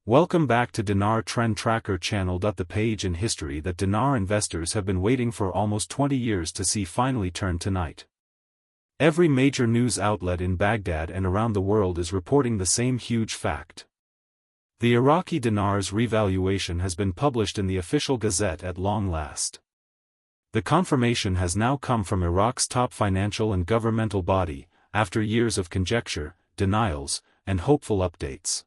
Welcome back to Dinar Trend Tracker channel. The page in history that dinar investors have been waiting for almost 20 years to see finally turn tonight. Every major news outlet in Baghdad and around the world is reporting the same huge fact. The Iraqi dinar's revaluation has been published in the official Gazette at long last. The confirmation has now come from Iraq's top financial and governmental body, after years of conjecture, denials, and hopeful updates.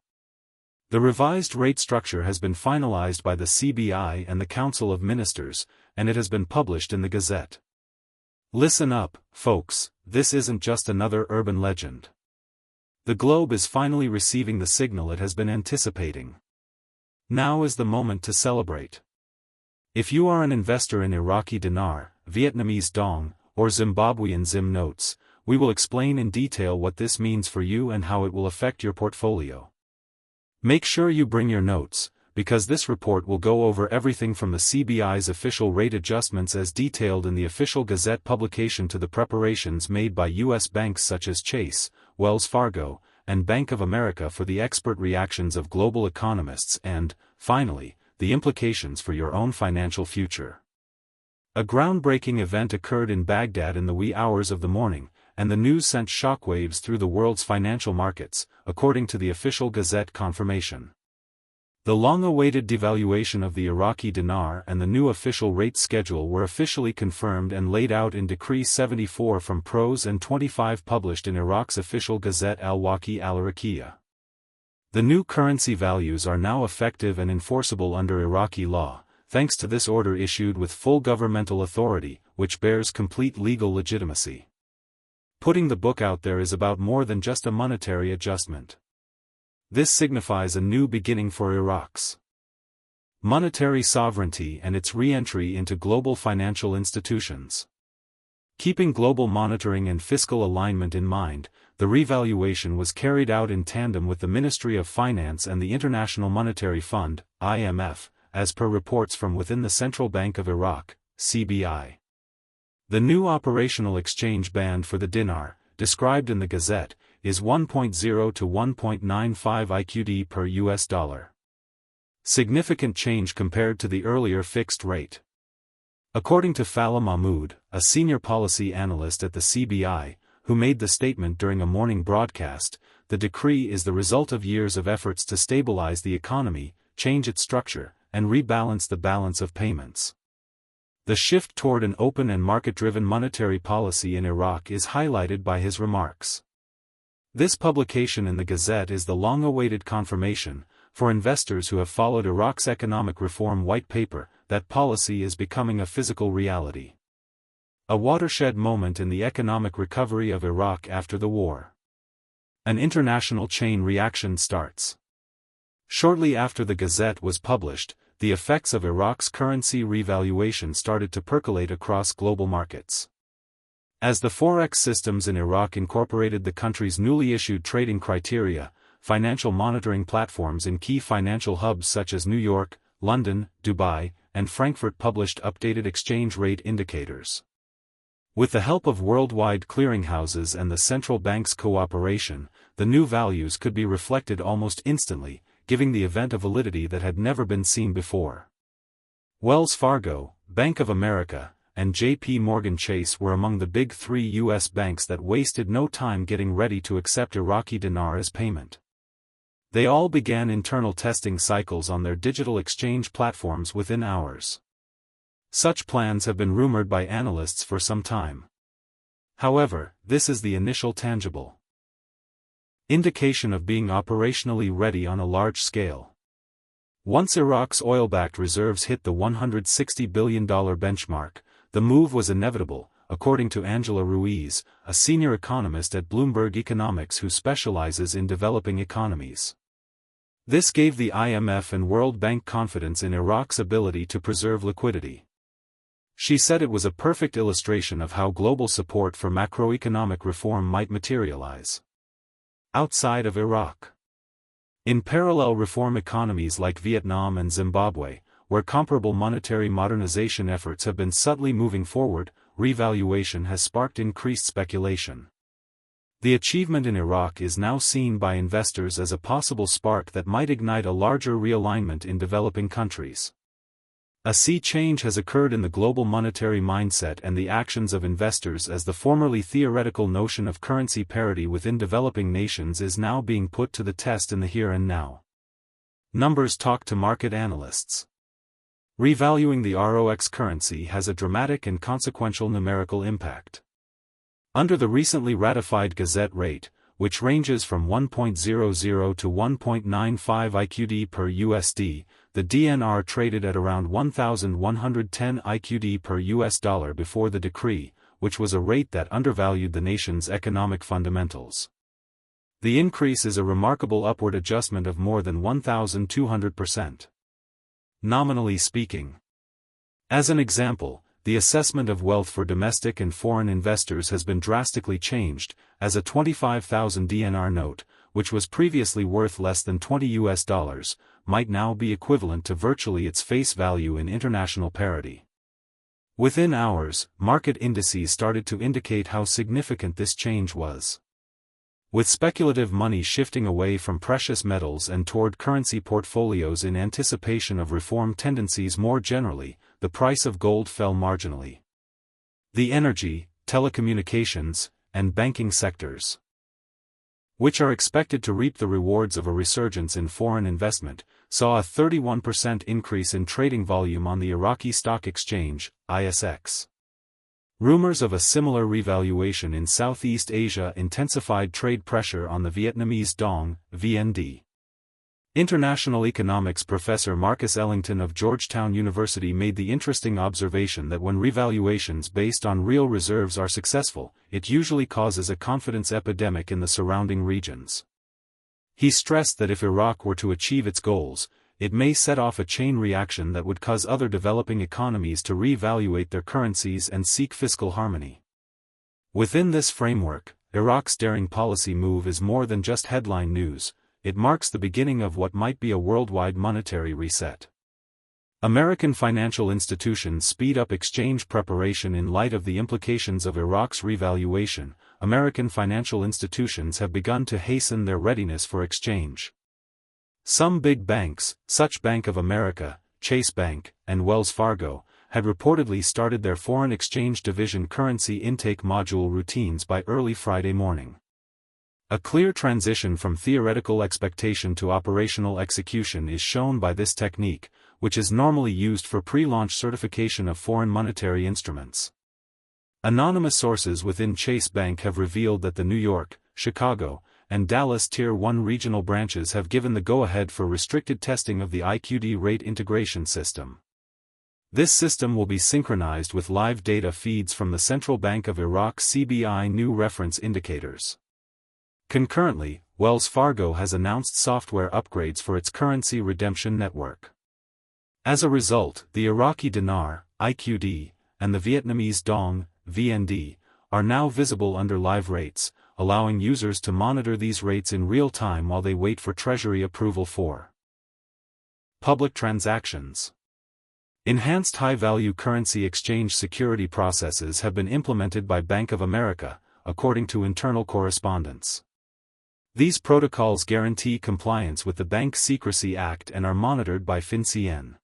The revised rate structure has been finalized by the CBI and the Council of Ministers, and it has been published in the Gazette. Listen up, folks, this isn't just another urban legend. The globe is finally receiving the signal it has been anticipating. Now is the moment to celebrate. If you are an investor in Iraqi dinar, Vietnamese dong, or Zimbabwean zim notes, we will explain in detail what this means for you and how it will affect your portfolio. Make sure you bring your notes, because this report will go over everything from the CBI's official rate adjustments as detailed in the official Gazette publication to the preparations made by U.S. banks such as Chase, Wells Fargo, and Bank of America for the expert reactions of global economists and, finally, the implications for your own financial future. A groundbreaking event occurred in Baghdad in the wee hours of the morning, and the news sent shockwaves through the world's financial markets, according to the official Gazette confirmation. The long-awaited devaluation of the Iraqi dinar and the new official rate schedule were officially confirmed and laid out in Decree 74 from Pros and 25 published in Iraq's official Gazette al-Waqi al-Iraqiyya. The new currency values are now effective and enforceable under Iraqi law, thanks to this order issued with full governmental authority, which bears complete legal legitimacy. Putting the book out there is about more than just a monetary adjustment. This signifies a new beginning for Iraq's monetary sovereignty and its re-entry into global financial institutions. Keeping global monitoring and fiscal alignment in mind, the revaluation was carried out in tandem with the Ministry of Finance and the International Monetary Fund, IMF, as per reports from within the Central Bank of Iraq, CBI. The new operational exchange band for the dinar, described in the Gazette, is 1.0 to 1.95 IQD per US dollar. Significant change compared to the earlier fixed rate. According to Fala Mahmood, a senior policy analyst at the CBI, who made the statement during a morning broadcast, the decree is the result of years of efforts to stabilize the economy, change its structure, and rebalance the balance of payments. The shift toward an open and market-driven monetary policy in Iraq is highlighted by his remarks. This publication in the Gazette is the long-awaited confirmation, for investors who have followed Iraq's economic reform white paper, that policy is becoming a physical reality. A watershed moment in the economic recovery of Iraq after the war. An international chain reaction starts. Shortly after the Gazette was published, the effects of Iraq's currency revaluation started to percolate across global markets. As the Forex systems in Iraq incorporated the country's newly issued trading criteria, financial monitoring platforms in key financial hubs such as New York, London, Dubai, and Frankfurt published updated exchange rate indicators. With the help of worldwide clearinghouses and the central bank's cooperation, the new values could be reflected almost instantly, giving the event a validity that had never been seen before. Wells Fargo, Bank of America, and J.P. Morgan Chase were among the big three U.S. banks that wasted no time getting ready to accept Iraqi dinar as payment. They all began internal testing cycles on their digital exchange platforms within hours. Such plans have been rumored by analysts for some time. However, this is the initial tangible indication of being operationally ready on a large scale. Once Iraq's oil-backed reserves hit the $160 billion benchmark, the move was inevitable, according to Angela Ruiz, a senior economist at Bloomberg Economics who specializes in developing economies. This gave the IMF and World Bank confidence in Iraq's ability to preserve liquidity. She said it was a perfect illustration of how global support for macroeconomic reform might materialize outside of Iraq. In parallel reform economies like Vietnam and Zimbabwe, where comparable monetary modernization efforts have been subtly moving forward, revaluation has sparked increased speculation. The achievement in Iraq is now seen by investors as a possible spark that might ignite a larger realignment in developing countries. A sea change has occurred in the global monetary mindset and the actions of investors as the formerly theoretical notion of currency parity within developing nations is now being put to the test in the here and now. Numbers talk to market analysts. Revaluing the ROX currency has a dramatic and consequential numerical impact. Under the recently ratified Gazette rate, which ranges from 1.00 to 1.95 IQD per USD, the DNR traded at around 1,110 IQD per US dollar before the decree, which was a rate that undervalued the nation's economic fundamentals. The increase is a remarkable upward adjustment of more than 1,200%. Nominally speaking. As an example, the assessment of wealth for domestic and foreign investors has been drastically changed, as a 25,000 DNR note, which was previously worth less than $20 US, might now be equivalent to virtually its face value in international parity. Within hours, market indices started to indicate how significant this change was. With speculative money shifting away from precious metals and toward currency portfolios in anticipation of reform tendencies more generally, the price of gold fell marginally. The energy, telecommunications, and banking sectors, which are expected to reap the rewards of a resurgence in foreign investment, saw a 31% increase in trading volume on the Iraqi Stock Exchange, ISX. Rumors of a similar revaluation in Southeast Asia intensified trade pressure on the Vietnamese dong, VND. International economics professor Marcus Ellington of Georgetown University made the interesting observation that when revaluations based on real reserves are successful, it usually causes a confidence epidemic in the surrounding regions. He stressed that if Iraq were to achieve its goals, it may set off a chain reaction that would cause other developing economies to reevaluate their currencies and seek fiscal harmony. Within this framework, Iraq's daring policy move is more than just headline news. It marks the beginning of what might be a worldwide monetary reset. American financial institutions speed up exchange preparation in light of the implications of Iraq's revaluation. American financial institutions have begun to hasten their readiness for exchange. Some big banks, such Bank of America, Chase Bank, and Wells Fargo, had reportedly started their foreign exchange division currency intake module routines by early Friday morning. A clear transition from theoretical expectation to operational execution is shown by this technique, which is normally used for pre-launch certification of foreign monetary instruments. Anonymous sources within Chase Bank have revealed that the New York, Chicago, and Dallas Tier 1 regional branches have given the go-ahead for restricted testing of the IQD rate integration system. This system will be synchronized with live data feeds from the Central Bank of Iraq CBI new reference indicators. Concurrently, Wells Fargo has announced software upgrades for its currency redemption network. As a result, the Iraqi Dinar, IQD, and the Vietnamese dong, VND, are now visible under live rates, allowing users to monitor these rates in real time while they wait for Treasury approval for public transactions. Enhanced high-value currency exchange security processes have been implemented by Bank of America, according to internal correspondence. These protocols guarantee compliance with the Bank Secrecy Act and are monitored by FinCEN.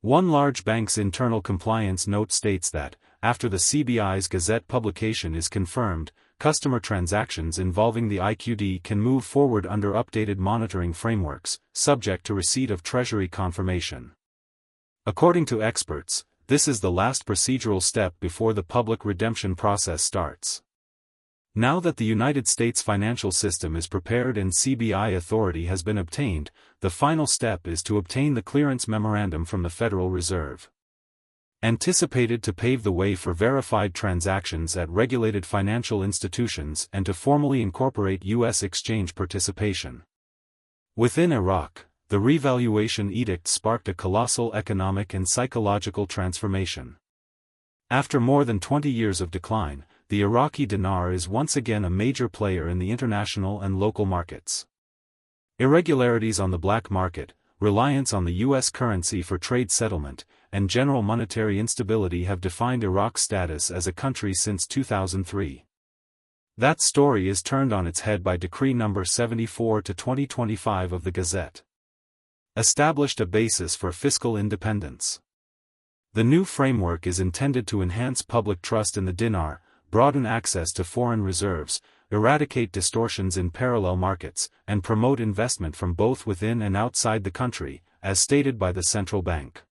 One large bank's internal compliance note states that, after the CBI's Gazette publication is confirmed, customer transactions involving the IQD can move forward under updated monitoring frameworks, subject to receipt of Treasury confirmation. According to experts, this is the last procedural step before the public redemption process starts. Now that the United States financial system is prepared and CBI authority has been obtained, the final step is to obtain the clearance memorandum from the Federal Reserve. Anticipated to pave the way for verified transactions at regulated financial institutions and to formally incorporate U.S. exchange participation. Within Iraq, the revaluation edict sparked a colossal economic and psychological transformation. After more than 20 years of decline, the Iraqi dinar is once again a major player in the international and local markets. Irregularities on the black market, reliance on the U.S. currency for trade settlement, and general monetary instability have defined Iraq's status as a country since 2003. That story is turned on its head by Decree No. 74/2025 of the Gazette. Established a basis for fiscal independence. The new framework is intended to enhance public trust in the dinar, broaden access to foreign reserves, eradicate distortions in parallel markets, and promote investment from both within and outside the country, as stated by the central bank.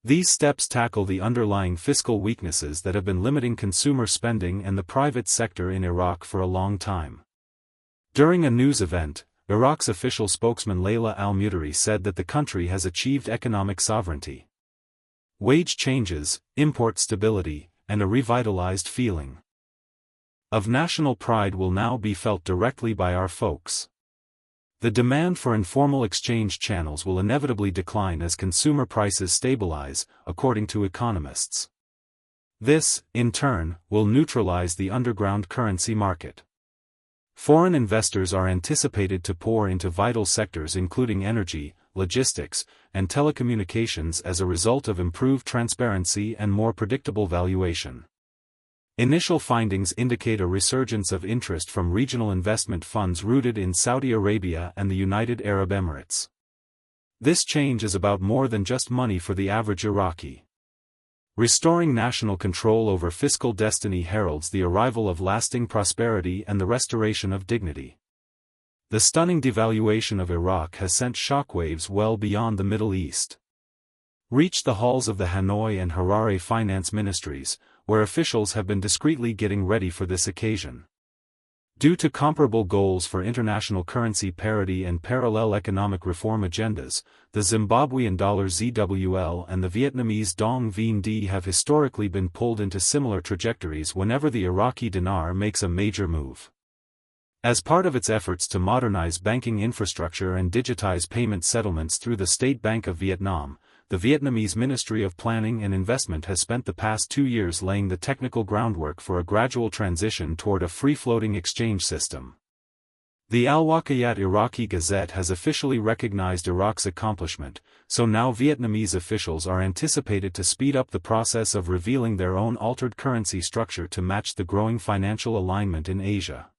These steps tackle the underlying fiscal weaknesses that have been limiting consumer spending and the private sector in Iraq for a long time. During a news event, Iraq's official spokesman Layla al-Mutari said that the country has achieved economic sovereignty. Wage changes, import stability, and a revitalized feeling of national pride will now be felt directly by our folks. The demand for informal exchange channels will inevitably decline as consumer prices stabilize, according to economists. This, in turn, will neutralize the underground currency market. Foreign investors are anticipated to pour into vital sectors including energy, logistics, and telecommunications as a result of improved transparency and more predictable valuation. Initial findings indicate a resurgence of interest from regional investment funds rooted in Saudi Arabia and the United Arab Emirates. This change is about more than just money for the average Iraqi. Restoring national control over fiscal destiny heralds the arrival of lasting prosperity and the restoration of dignity. The stunning devaluation of Iraq has sent shockwaves well beyond the Middle East. Reached the halls of the Hanoi and Harare finance ministries, where officials have been discreetly getting ready for this occasion. Due to comparable goals for international currency parity and parallel economic reform agendas, the Zimbabwean dollar ZWL and the Vietnamese Dong Vien D have historically been pulled into similar trajectories whenever the Iraqi dinar makes a major move. As part of its efforts to modernize banking infrastructure and digitize payment settlements through the State Bank of Vietnam, the Vietnamese Ministry of Planning and Investment has spent the past 2 years laying the technical groundwork for a gradual transition toward a free-floating exchange system. The Al-Waqayat Iraqi Gazette has officially recognized Iraq's accomplishment, so now Vietnamese officials are anticipated to speed up the process of revealing their own altered currency structure to match the growing financial alignment in Asia.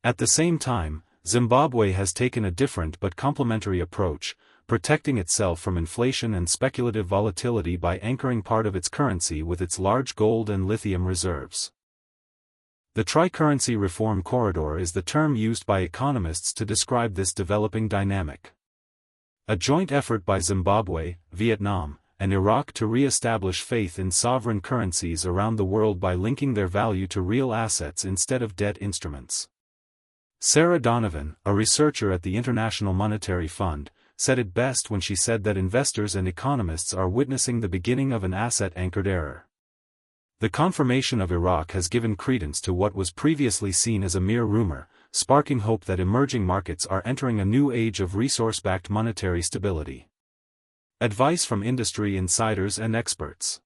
At the same time, Zimbabwe has taken a different but complementary approach, protecting itself from inflation and speculative volatility by anchoring part of its currency with its large gold and lithium reserves. The tri-currency reform corridor is the term used by economists to describe this developing dynamic. A joint effort by Zimbabwe, Vietnam, and Iraq to re-establish faith in sovereign currencies around the world by linking their value to real assets instead of debt instruments. Sarah Donovan, a researcher at the International Monetary Fund, said it best when she said that investors and economists are witnessing the beginning of an asset-anchored era. The confirmation of Iraq has given credence to what was previously seen as a mere rumor, sparking hope that emerging markets are entering a new age of resource-backed monetary stability. Advice from industry insiders and experts.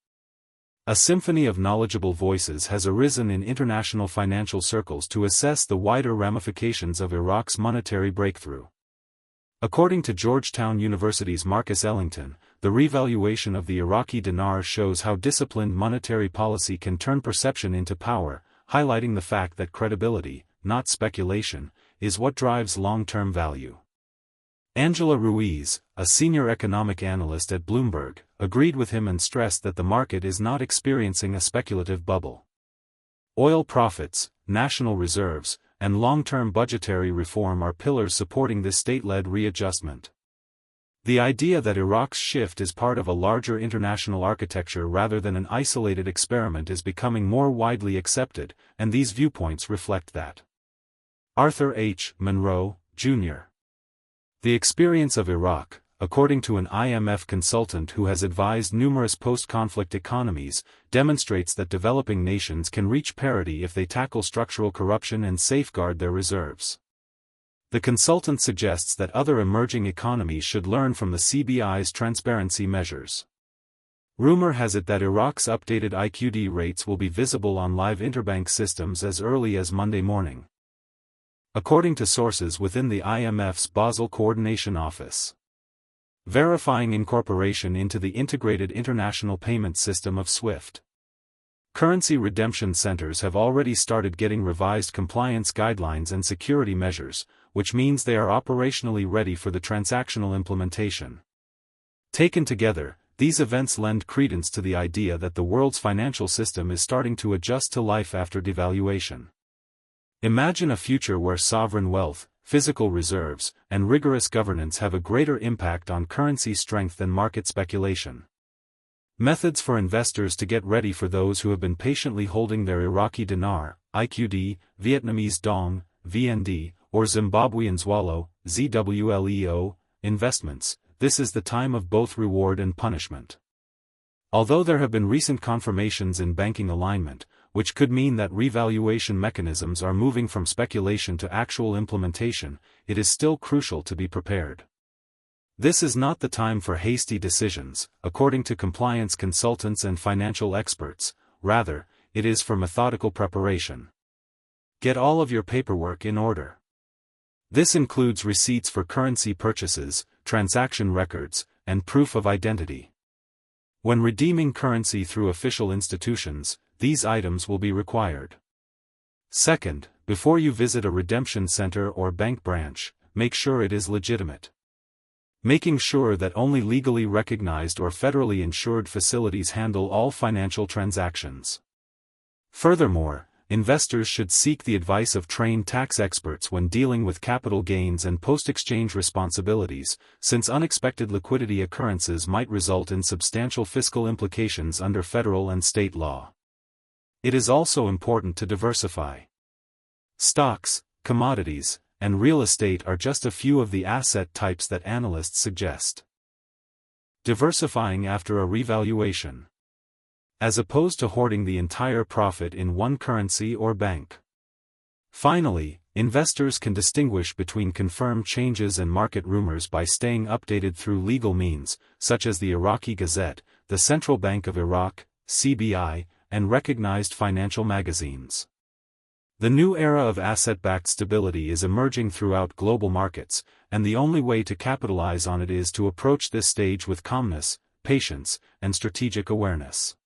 A symphony of knowledgeable voices has arisen in international financial circles to assess the wider ramifications of Iraq's monetary breakthrough. According to Georgetown University's Marcus Ellington, the revaluation of the Iraqi dinar shows how disciplined monetary policy can turn perception into power, highlighting the fact that credibility, not speculation, is what drives long-term value. Angela Ruiz, a senior economic analyst at Bloomberg, agreed with him and stressed that the market is not experiencing a speculative bubble. Oil profits, national reserves, and long-term budgetary reform are pillars supporting this state-led readjustment. The idea that Iraq's shift is part of a larger international architecture rather than an isolated experiment is becoming more widely accepted, and these viewpoints reflect that. Arthur H. Monroe, Jr. The experience of Iraq, according to an IMF consultant who has advised numerous post-conflict economies, demonstrates that developing nations can reach parity if they tackle structural corruption and safeguard their reserves. The consultant suggests that other emerging economies should learn from the CBI's transparency measures. Rumor has it that Iraq's updated IQD rates will be visible on live interbank systems as early as Monday morning, according to sources within the IMF's Basel Coordination Office, verifying incorporation into the Integrated International Payment System of SWIFT. Currency redemption centers have already started getting revised compliance guidelines and security measures, which means they are operationally ready for the transactional implementation. Taken together, these events lend credence to the idea that the world's financial system is starting to adjust to life after devaluation. Imagine a future where sovereign wealth, physical reserves, and rigorous governance have a greater impact on currency strength than market speculation. Methods for investors to get ready for those who have been patiently holding their Iraqi dinar, IQD, Vietnamese dong, VND, or Zimbabwean zwalo, ZWLEO, investments. This is the time of both reward and punishment. Although there have been recent confirmations in banking alignment, which could mean that revaluation mechanisms are moving from speculation to actual implementation, it is still crucial to be prepared. This is not the time for hasty decisions, according to compliance consultants and financial experts, rather, it is for methodical preparation. Get all of your paperwork in order. This includes receipts for currency purchases, transaction records, and proof of identity. When redeeming currency through official institutions, these items will be required. Second, before you visit a redemption center or bank branch, make sure it is legitimate. Making sure that only legally recognized or federally insured facilities handle all financial transactions. Furthermore, investors should seek the advice of trained tax experts when dealing with capital gains and post-exchange responsibilities, since unexpected liquidity occurrences might result in substantial fiscal implications under federal and state law. It is also important to diversify. Stocks, commodities, and real estate are just a few of the asset types that analysts suggest. Diversifying after a revaluation. As opposed to hoarding the entire profit in one currency or bank. Finally, investors can distinguish between confirmed changes and market rumors by staying updated through legal means, such as the Iraqi Gazette, the Central Bank of Iraq, CBI, and recognized financial magazines. The new era of asset-backed stability is emerging throughout global markets, and the only way to capitalize on it is to approach this stage with calmness, patience, and strategic awareness.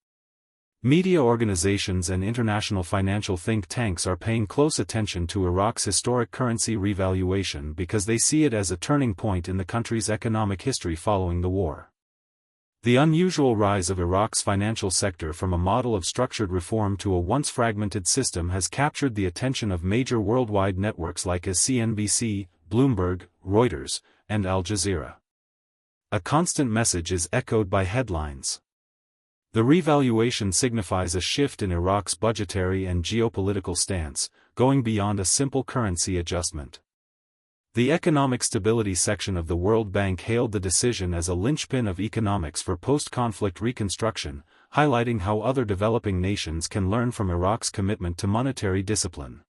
Media organizations and international financial think tanks are paying close attention to Iraq's historic currency revaluation because they see it as a turning point in the country's economic history following the war. The unusual rise of Iraq's financial sector from a model of structured reform to a once fragmented system has captured the attention of major worldwide networks like CNBC, Bloomberg, Reuters, and Al Jazeera. A constant message is echoed by headlines. The revaluation signifies a shift in Iraq's budgetary and geopolitical stance, going beyond a simple currency adjustment. The Economic Stability section of the World Bank hailed the decision as a linchpin of economics for post-conflict reconstruction, highlighting how other developing nations can learn from Iraq's commitment to monetary discipline.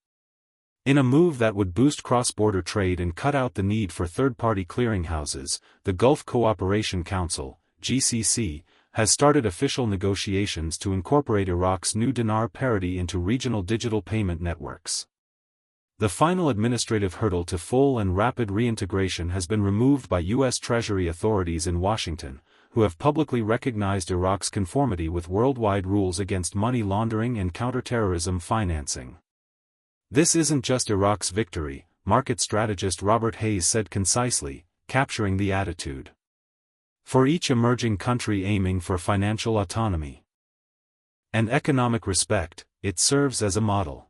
In a move that would boost cross-border trade and cut out the need for third-party clearinghouses, the Gulf Cooperation Council, GCC, has started official negotiations to incorporate Iraq's new dinar parity into regional digital payment networks. The final administrative hurdle to full and rapid reintegration has been removed by U.S. Treasury authorities in Washington, who have publicly recognized Iraq's conformity with worldwide rules against money laundering and counterterrorism financing. This isn't just Iraq's victory, market strategist Robert Hayes said concisely, capturing the attitude. For each emerging country aiming for financial autonomy and economic respect, it serves as a model.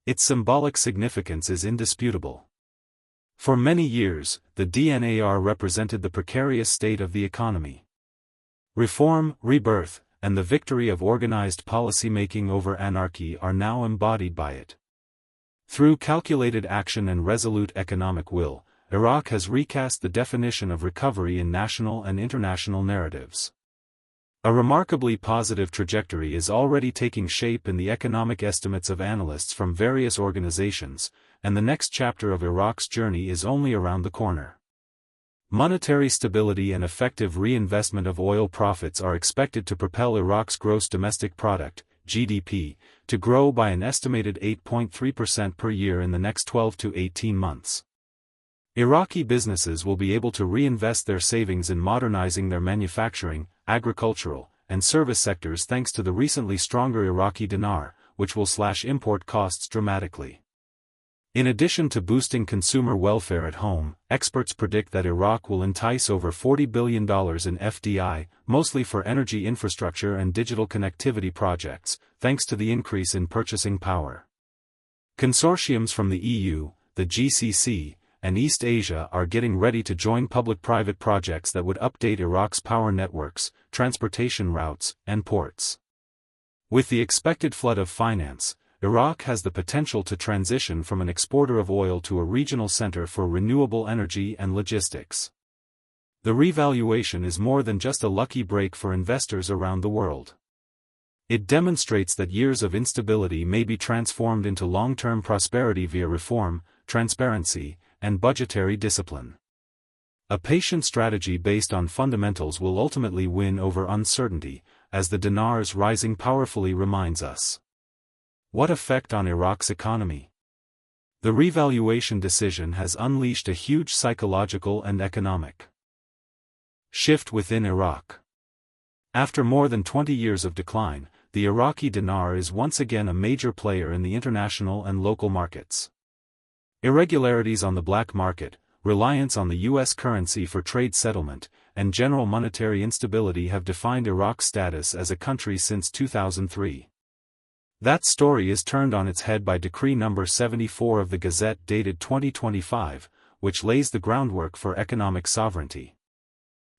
Its symbolic significance is indisputable. For many years, the DNAR represented the precarious state of the economy. Reform, rebirth, and the victory of organized policymaking over anarchy are now embodied by it. Through calculated action and resolute economic will, Iraq has recast the definition of recovery in national and international narratives. A remarkably positive trajectory is already taking shape in the economic estimates of analysts from various organizations, and the next chapter of Iraq's journey is only around the corner. Monetary stability and effective reinvestment of oil profits are expected to propel Iraq's gross domestic product, GDP, to grow by an estimated 8.3% per year in the next 12 to 18 months. Iraqi businesses will be able to reinvest their savings in modernizing their manufacturing, agricultural, and service sectors thanks to the recently stronger Iraqi dinar, which will slash import costs dramatically. In addition to boosting consumer welfare at home, experts predict that Iraq will entice over $40 billion in FDI, mostly for energy infrastructure and digital connectivity projects, thanks to the increase in purchasing power. Consortiums from the EU, the GCC, and East Asia are getting ready to join public-private projects that would update Iraq's power networks, transportation routes, and ports. With the expected flood of finance, Iraq has the potential to transition from an exporter of oil to a regional center for renewable energy and logistics. The revaluation is more than just a lucky break for investors around the world. It demonstrates that years of instability may be transformed into long-term prosperity via reform, transparency, and budgetary discipline. A patient strategy based on fundamentals will ultimately win over uncertainty, as the dinar's rising powerfully reminds us. What effect on Iraq's economy? The revaluation decision has unleashed a huge psychological and economic shift within Iraq. After more than 20 years of decline, the Iraqi dinar is once again a major player in the international and local markets. Irregularities on the black market, reliance on the U.S. currency for trade settlement, and general monetary instability have defined Iraq's status as a country since 2003. That story is turned on its head by Decree No. 74 of the Gazette dated 2025, which lays the groundwork for economic sovereignty.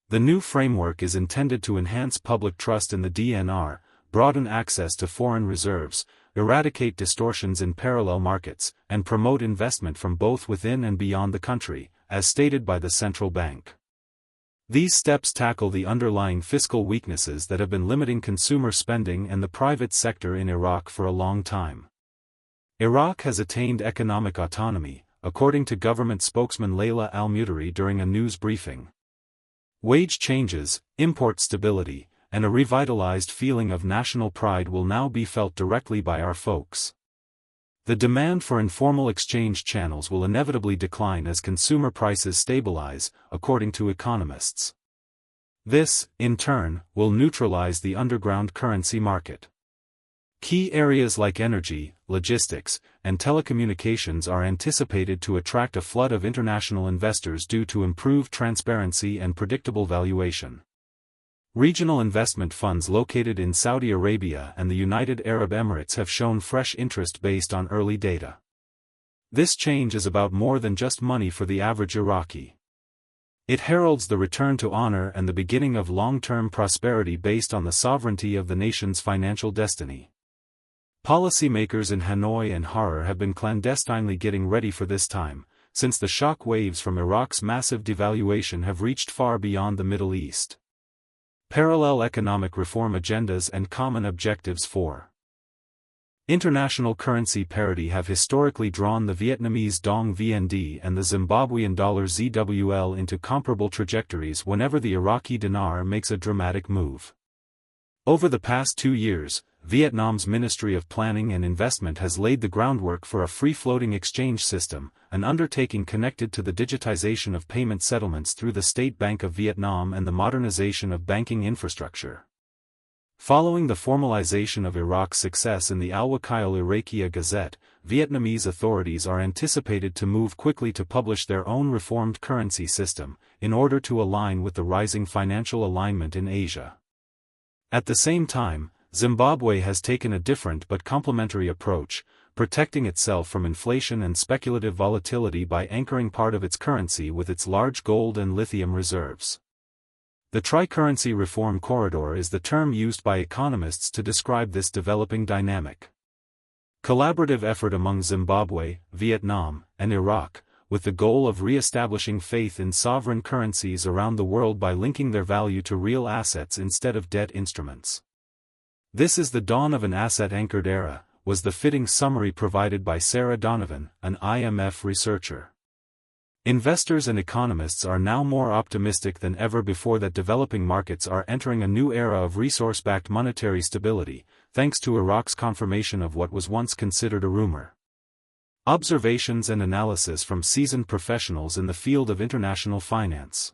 The new framework is intended to enhance public trust in the DNR, broaden access to foreign reserves, eradicate distortions in parallel markets, and promote investment from both within and beyond the country, as stated by the central bank. These steps tackle the underlying fiscal weaknesses that have been limiting consumer spending and the private sector in Iraq for a long time. Iraq has attained economic autonomy, according to government spokesman Layla al-Mutari during a news briefing. Wage changes, import stability, and a revitalized feeling of national pride will now be felt directly by our folks. The demand for informal exchange channels will inevitably decline as consumer prices stabilize, according to economists. This, in turn, will neutralize the underground currency market. Key areas like energy, logistics, and telecommunications are anticipated to attract a flood of international investors due to improved transparency and predictable valuation. Regional investment funds located in Saudi Arabia and the United Arab Emirates have shown fresh interest based on early data. This change is about more than just money for the average Iraqi. It heralds the return to honor and the beginning of long-term prosperity based on the sovereignty of the nation's financial destiny. Policymakers in Hanoi and Harar have been clandestinely getting ready for this time, since the shock waves from Iraq's massive devaluation have reached far beyond the Middle East. Parallel economic reform agendas and common objectives for international currency parity have historically drawn the Vietnamese dong VND and the Zimbabwean dollar ZWL into comparable trajectories whenever the Iraqi dinar makes a dramatic move. Over the past 2 years, Vietnam's Ministry of Planning and Investment has laid the groundwork for a free-floating exchange system, an undertaking connected to the digitization of payment settlements through the State Bank of Vietnam and the modernization of banking infrastructure. Following the formalization of Iraq's success in the Al-Wakail Iraqi Gazette, Vietnamese authorities are anticipated to move quickly to publish their own reformed currency system, in order to align with the rising financial alignment in Asia. At the same time, Zimbabwe has taken a different but complementary approach, protecting itself from inflation and speculative volatility by anchoring part of its currency with its large gold and lithium reserves. The tri-currency reform corridor is the term used by economists to describe this developing dynamic. Collaborative effort among Zimbabwe, Vietnam, and Iraq, with the goal of re-establishing faith in sovereign currencies around the world by linking their value to real assets instead of debt instruments. This is the dawn of an asset-anchored era, was the fitting summary provided by Sarah Donovan, an IMF researcher. Investors and economists are now more optimistic than ever before that developing markets are entering a new era of resource-backed monetary stability, thanks to Iraq's confirmation of what was once considered a rumor. Observations and analysis from seasoned professionals in the field of international finance.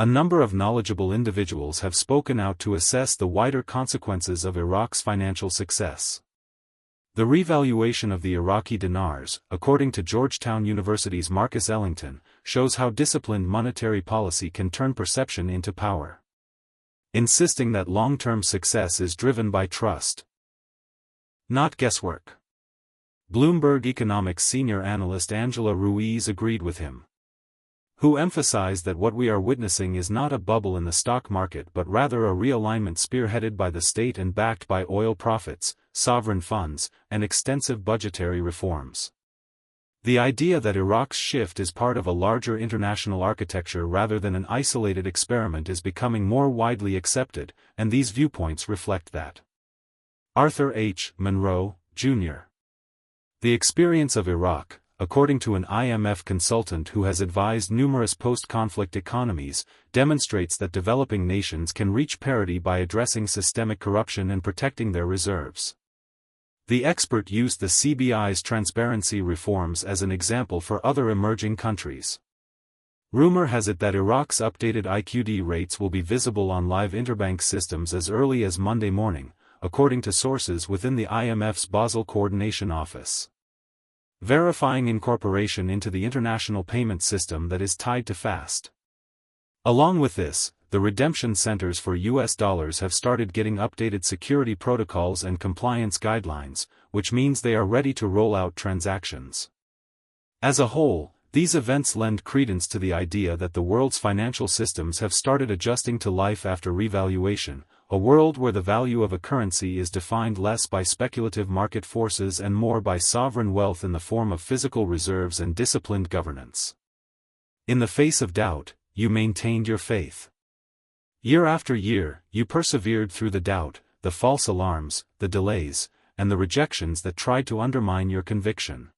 A number of knowledgeable individuals have spoken out to assess the wider consequences of Iraq's financial success. The revaluation of the Iraqi dinars, according to Georgetown University's Marcus Ellington, shows how disciplined monetary policy can turn perception into power. Insisting that long-term success is driven by trust, not guesswork. Bloomberg Economics senior analyst Angela Ruiz agreed with him, who emphasized that what we are witnessing is not a bubble in the stock market but rather a realignment spearheaded by the state and backed by oil profits, sovereign funds, and extensive budgetary reforms. The idea that Iraq's shift is part of a larger international architecture rather than an isolated experiment is becoming more widely accepted, and these viewpoints reflect that. Arthur H. Monroe, Jr. The experience of Iraq, according to an IMF consultant who has advised numerous post-conflict economies, demonstrates that developing nations can reach parity by addressing systemic corruption and protecting their reserves. The expert used the CBI's transparency reforms as an example for other emerging countries. Rumor has it that Iraq's updated IQD rates will be visible on live interbank systems as early as Monday morning, according to sources within the IMF's Basel Coordination Office, verifying incorporation into the international payment system that is tied to FAST. Along with this, the redemption centers for US dollars have started getting updated security protocols and compliance guidelines, which means they are ready to roll out transactions. As a whole, these events lend credence to the idea that the world's financial systems have started adjusting to life after revaluation, a world where the value of a currency is defined less by speculative market forces and more by sovereign wealth in the form of physical reserves and disciplined governance. In the face of doubt, you maintained your faith. Year after year, you persevered through the doubt, the false alarms, the delays, and the rejections that tried to undermine your conviction.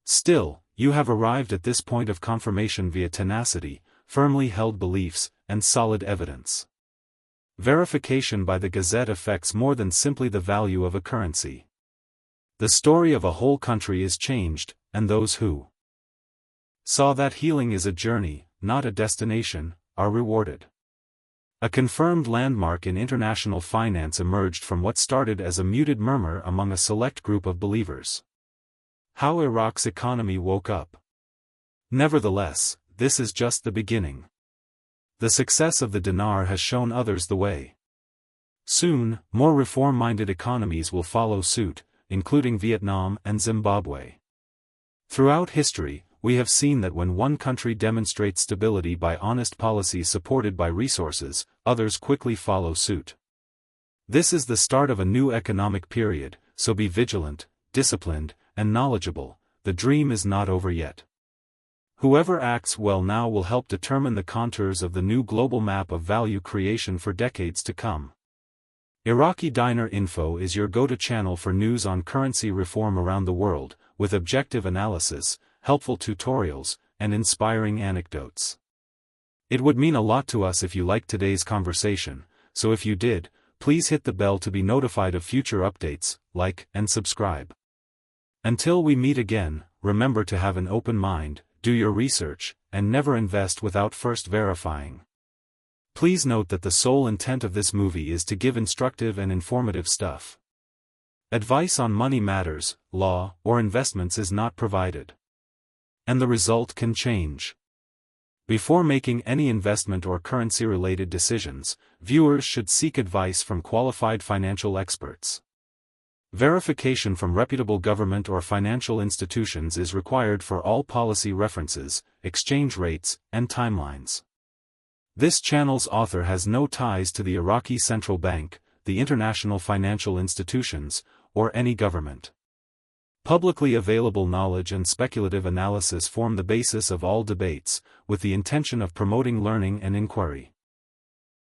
Still, you have arrived at this point of confirmation via tenacity, firmly held beliefs, and solid evidence. Verification by the Gazette affects more than simply the value of a currency. The story of a whole country is changed, and those who saw that healing is a journey, not a destination, are rewarded. A confirmed landmark in international finance emerged from what started as a muted murmur among a select group of believers. How Iraq's economy woke up. Nevertheless, this is just the beginning. The success of the dinar has shown others the way. Soon, more reform-minded economies will follow suit, including Vietnam and Zimbabwe. Throughout history, we have seen that when one country demonstrates stability by honest policy supported by resources, others quickly follow suit. This is the start of a new economic period, so be vigilant, disciplined, and knowledgeable. The dream is not over yet. Whoever acts well now will help determine the contours of the new global map of value creation for decades to come. Iraqi Dinar Info is your go-to channel for news on currency reform around the world, with objective analysis, helpful tutorials, and inspiring anecdotes. It would mean a lot to us if you liked today's conversation, so if you did, please hit the bell to be notified of future updates, like and subscribe. Until we meet again, remember to have an open mind, do your research, and never invest without first verifying. Please note that the sole intent of this movie is to give instructive and informative stuff. Advice on money matters, law, or investments is not provided. And the result can change. Before making any investment or currency-related decisions, viewers should seek advice from qualified financial experts. Verification from reputable government or financial institutions is required for all policy references, exchange rates, and timelines. This channel's author has no ties to the Iraqi Central Bank, the international financial institutions, or any government. Publicly available knowledge and speculative analysis form the basis of all debates, with the intention of promoting learning and inquiry.